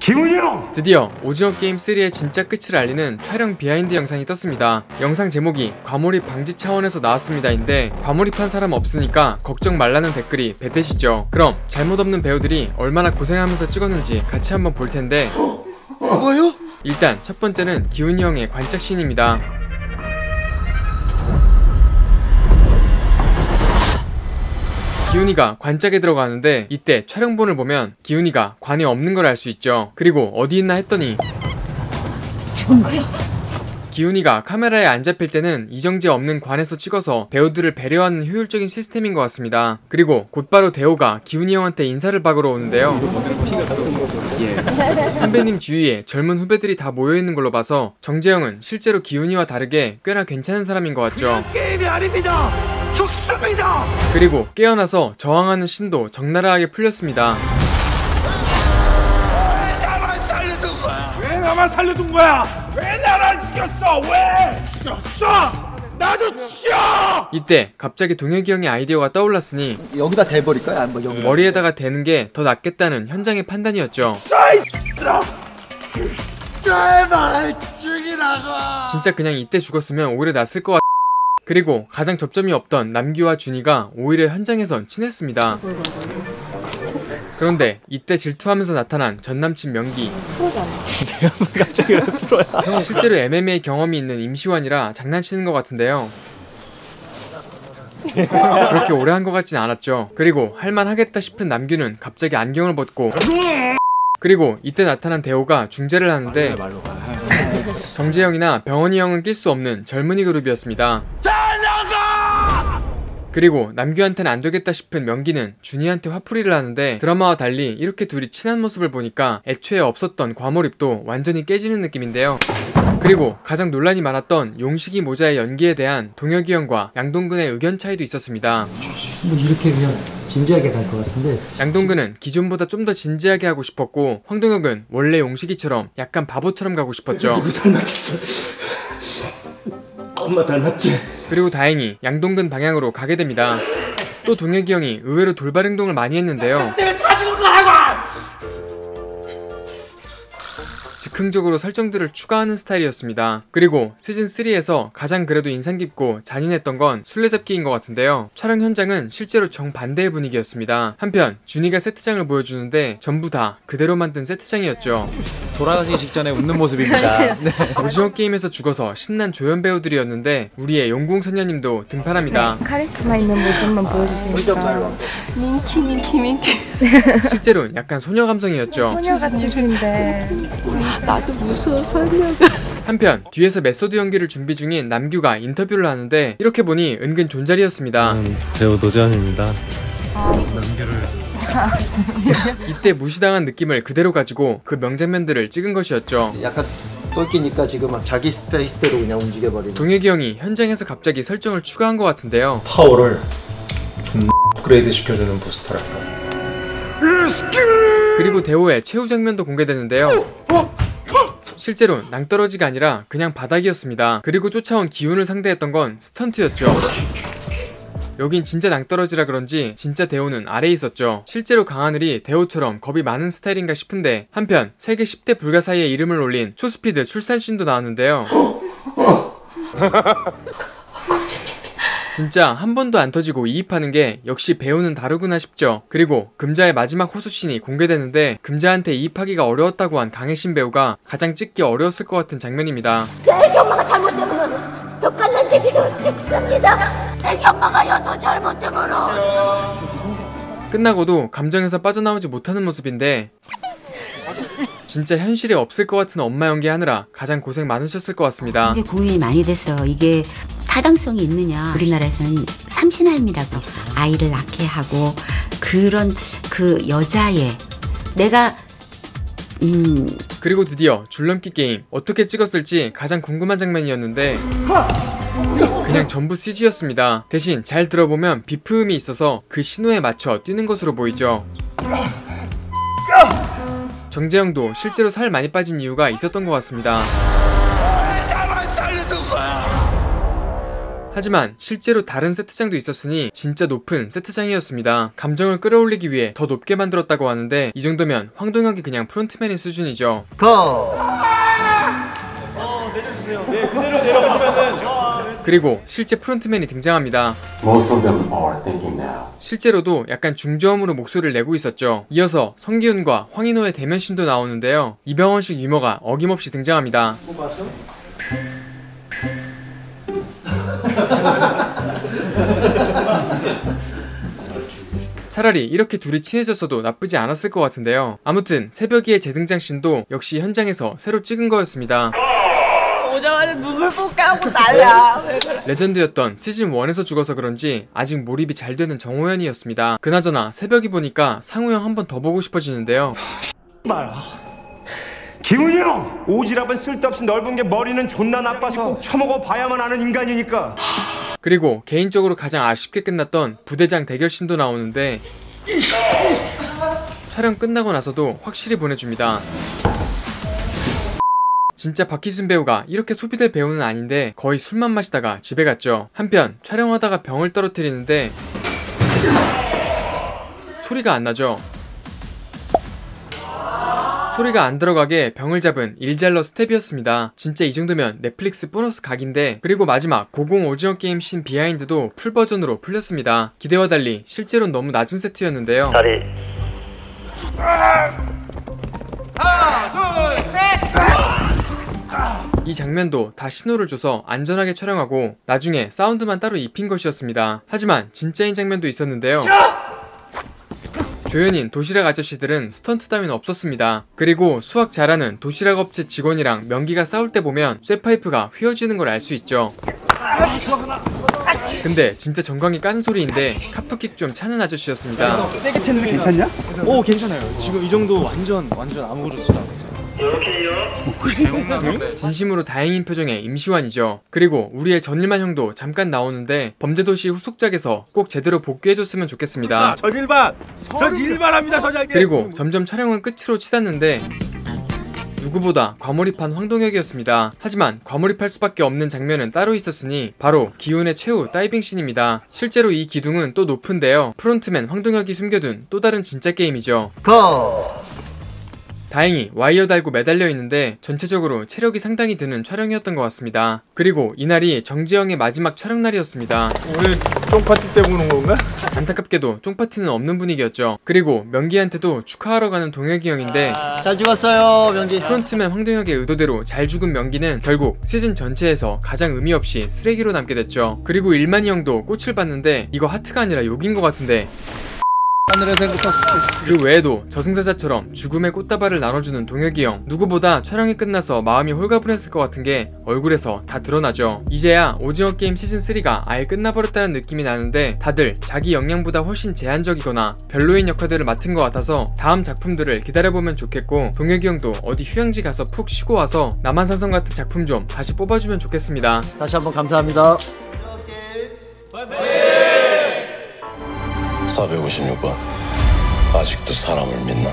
기훈이 형! 드디어 오징어 게임 3의 진짜 끝을 알리는 촬영 비하인드 영상이 떴습니다. 영상 제목이 과몰입 방지 차원에서 나왔습니다인데 과몰입한 사람 없으니까 걱정 말라는 댓글이 배대시죠. 그럼 잘못 없는 배우들이 얼마나 고생하면서 찍었는지 같이 한번 볼 텐데 뭐요? 일단 첫 번째는 기훈이 형의 관짝신입니다. 기훈이가 관짝에 들어가는데 이때 촬영본을 보면 기훈이가 관에 없는 걸 알 수 있죠. 그리고 어디 있나 했더니 기훈이가 카메라에 안 잡힐 때는 이정재 없는 관에서 찍어서 배우들을 배려하는 효율적인 시스템인 것 같습니다. 그리고 곧바로 대호가 기훈이 형한테 인사를 박으러 오는데요. 선배님 주위에 젊은 후배들이 다 모여있는 걸로 봐서 정재영은 실제로 기훈이와 다르게 꽤나 괜찮은 사람인 것 같죠. 게임이 아닙니다! 죽습니다! 그리고 깨어나서 저항하는 신도 적나라하게 풀렸습니다. 왜 나만 살려둔 거야? 왜 나만 살려둔 거야? 왜 나를 죽였어? 왜? 죽였어! 나도 죽여! 이때 갑자기 동혁이 형의 아이디어가 떠올랐으니 여기다 대버릴까요? 뭐 여기 머리에다가 대는 게 더 낫겠다는 현장의 판단이었죠. 제발 죽이라고! 진짜 그냥 이때 죽었으면 오히려 낫을 것 같... 그리고 가장 접점이 없던 남규와 준이가 오히려 현장에선 친했습니다. 그런데 이때 질투하면서 나타난 전남친 명기. 갑자기 왜 풀어야? 실제로 MMA 경험이 있는 임시완이라 장난치는 것 같은데요. 그렇게 오래 한 것 같진 않았죠. 그리고 할만하겠다 싶은 남규는 갑자기 안경을 벗고 그리고 이때 나타난 대호가 중재를 하는데 정재영이나 병원이 형은 낄 수 없는 젊은이 그룹이었습니다. 그리고 남규한테는 안 되겠다 싶은 명기는 준이한테 화풀이를 하는데 드라마와 달리 이렇게 둘이 친한 모습을 보니까 애초에 없었던 과몰입도 완전히 깨지는 느낌인데요. 그리고 가장 논란이 많았던 용식이 모자의 연기에 대한 동혁이 형과 양동근의 의견 차이도 있었습니다. 뭐 이렇게 그냥 진지하게 갈 것 같은데 양동근은 기존보다 좀 더 진지하게 하고 싶었고 황동혁은 원래 용식이처럼 약간 바보처럼 가고 싶었죠. 누구 닮았겠어? 엄마 닮았지? 그리고 다행히 양동근 방향으로 가게 됩니다. 또 동혁이 형이 의외로 돌발 행동을 많이 했는데요. 즉흥적으로 설정들을 추가하는 스타일이었습니다. 그리고 시즌3에서 가장 그래도 인상 깊고 잔인했던 건 술래잡기인 것 같은데요. 촬영 현장은 실제로 정반대의 분위기였습니다. 한편 준이가 세트장을 보여주는데 전부 다 그대로 만든 세트장이었죠. 돌아가시기 직전에 웃는 모습입니다. 네. 오징어 게임에서 죽어서 신난 조연 배우들이었는데 우리의 용궁선녀님도 등판합니다. 네, 카리스마 있는 모습만 보여주시니까 민키 실제로 약간 소녀 감성이었죠. 소녀 같으신데 나도 무서워 소녀가. 한편 뒤에서 메소드 연기를 준비 중인 남규가 인터뷰를 하는데 이렇게 보니 은근 존잘이었습니다. 배우 노재환입니다. 이때 무시당한 느낌을 그대로 가지고 그 명장면들을 찍은 것이었죠. 약간 똘끼니까 지금 막 자기 스페이스대로 그냥 움직여버리는. 동혁이 형이 현장에서 갑자기 설정을 추가한 것 같은데요. 파워를 업그레이드 시켜주는 부스터랄까. 그리고 대호의 최후 장면도 공개되는데요. 실제로 낭떠러지가 아니라 그냥 바닥이었습니다. 그리고 쫓아온 기훈을 상대했던 건 스턴트였죠. 여긴 진짜 낭떠러지라 그런지 진짜 대호는 아래에 있었죠. 실제로 강하늘이 대호처럼 겁이 많은 스타일인가 싶은데 한편 세계 10대 불가 사이에 이름을 올린 초스피드 출산씬도 나왔는데요. 진짜 한 번도 안 터지고 이입하는 게 역시 배우는 다르구나 싶죠. 그리고 금자의 마지막 호수씬이 공개되는데 금자한테 이입하기가 어려웠다고 한 강혜신 배우가 가장 찍기 어려웠을 것 같은 장면입니다. 애기 엄마가 잘못되면 저 깔란대기도 죽습니다. 애기 엄마가 여서 잘못되면 끝나고도 감정에서 빠져나오지 못하는 모습인데 진짜 현실에 없을 것 같은 엄마 연기하느라 가장 고생 많으셨을 것 같습니다. 이제 고민이 많이 됐어. 이게 타당성이 있느냐. 우리나라에서는 삼신할미라고 있어. 아이를 낳게 하고 그런 그 여자의 내가 그리고 드디어 줄넘기 게임 어떻게 찍었을지 가장 궁금한 장면이었는데 그냥 전부 CG였습니다. 대신 잘 들어보면 비프음이 있어서 그 신호에 맞춰 뛰는 것으로 보이죠. 정재영도 실제로 살 많이 빠진 이유가 있었던 것 같습니다. 하지만 실제로 다른 세트장도 있었으니 진짜 높은 세트장이었습니다. 감정을 끌어올리기 위해 더 높게 만들었다고 하는데 이 정도면 황동혁이 그냥 프론트맨인 수준이죠. 그리고 실제 프론트맨이 등장합니다. 실제로도 약간 중저음으로 목소리를 내고 있었죠. 이어서 성기훈과 황인호의 대면신도 나오는데요. 이병헌식 유머가 어김없이 등장합니다. 차라리 이렇게 둘이 친해졌어도 나쁘지 않았을 것 같은데요. 아무튼 새벽이의 재등장 씬도 역시 현장에서 새로 찍은 거였습니다. 오자마자 눈물 뽀까고 날라. 레전드였던 시즌1에서 죽어서 그런지 아직 몰입이 잘 되는 정호연이었습니다. 그나저나 새벽이 보니까 상우 형 한 번 더 보고 싶어지는데요. 기훈이 형! 오지랖은 쓸데없이 넓은 게 머리는 존나 나빠서 꼭 처먹어 봐야만 하는 인간이니까. 그리고 개인적으로 가장 아쉽게 끝났던 부대장 대결신도 나오는데 촬영 끝나고 나서도 확실히 보내줍니다. 진짜 박희순 배우가 이렇게 소비될 배우는 아닌데 거의 술만 마시다가 집에 갔죠. 한편 촬영하다가 병을 떨어뜨리는데 소리가 안 나죠. 소리가 안 들어가게 병을 잡은 일잘러 스텝이었습니다. 진짜 이 정도면 넷플릭스 보너스 각인데. 그리고 마지막 고공 오징어 게임 신 비하인드도 풀 버전으로 풀렸습니다. 기대와 달리 실제로는 너무 낮은 세트였는데요. 이 장면도 다 신호를 줘서 안전하게 촬영하고 나중에 사운드만 따로 입힌 것이었습니다. 하지만 진짜인 장면도 있었는데요. 조연인 도시락 아저씨들은 스턴트 따윈 없었습니다. 그리고 수학 잘하는 도시락 업체 직원이랑 명기가 싸울 때 보면 쇠파이프가 휘어지는 걸 알 수 있죠. 근데 진짜 정강이 까는 소리인데 카프킥 좀 차는 아저씨였습니다. 세게 쳤는데 괜찮냐? 오 괜찮아요. 지금 이 정도 완전 아무렇지도 않아요. 진심으로 다행인 표정의 임시완이죠. 그리고 우리의 전일만 형도 잠깐 나오는데 범죄도시 후속작에서 꼭 제대로 복귀해줬으면 좋겠습니다. 전일반합니다 서장님. 그리고 점점 촬영은 끝으로 치닫는데 누구보다 과몰입한 황동혁이었습니다. 하지만 과몰입할 수밖에 없는 장면은 따로 있었으니 바로 기훈의 최후 다이빙 씬입니다. 실제로 이 기둥은 또 높은데요. 프론트맨 황동혁이 숨겨둔 또 다른 진짜 게임이죠. 다행히 와이어 달고 매달려 있는데 전체적으로 체력이 상당히 드는 촬영이었던 것 같습니다. 그리고 이날이 정지영의 마지막 촬영 날이었습니다. 오늘 쫑파티 때 보는 건가? 안타깝게도 쫑파티는 없는 분위기였죠. 그리고 명기한테도 축하하러 가는 동혁이 형인데 잘 죽었어요 명기. 프론트맨 황동혁의 의도대로 잘 죽은 명기는 결국 시즌 전체에서 가장 의미 없이 쓰레기로 남게 됐죠. 그리고 일만이 형도 꽃을 봤는데 이거 하트가 아니라 욕인 것 같은데 그 외에도 저승사자처럼 죽음의 꽃다발을 나눠주는 동혁이 형. 누구보다 촬영이 끝나서 마음이 홀가분했을 것 같은 게 얼굴에서 다 드러나죠. 이제야 오징어 게임 시즌3가 아예 끝나버렸다는 느낌이 나는데 다들 자기 역량보다 훨씬 제한적이거나 별로인 역할들을 맡은 것 같아서 다음 작품들을 기다려보면 좋겠고, 동혁이 형도 어디 휴양지 가서 푹 쉬고 와서 남한산성 같은 작품 좀 다시 뽑아주면 좋겠습니다. 다시 한번 감사합니다. 456번 아직도 사람을 믿나?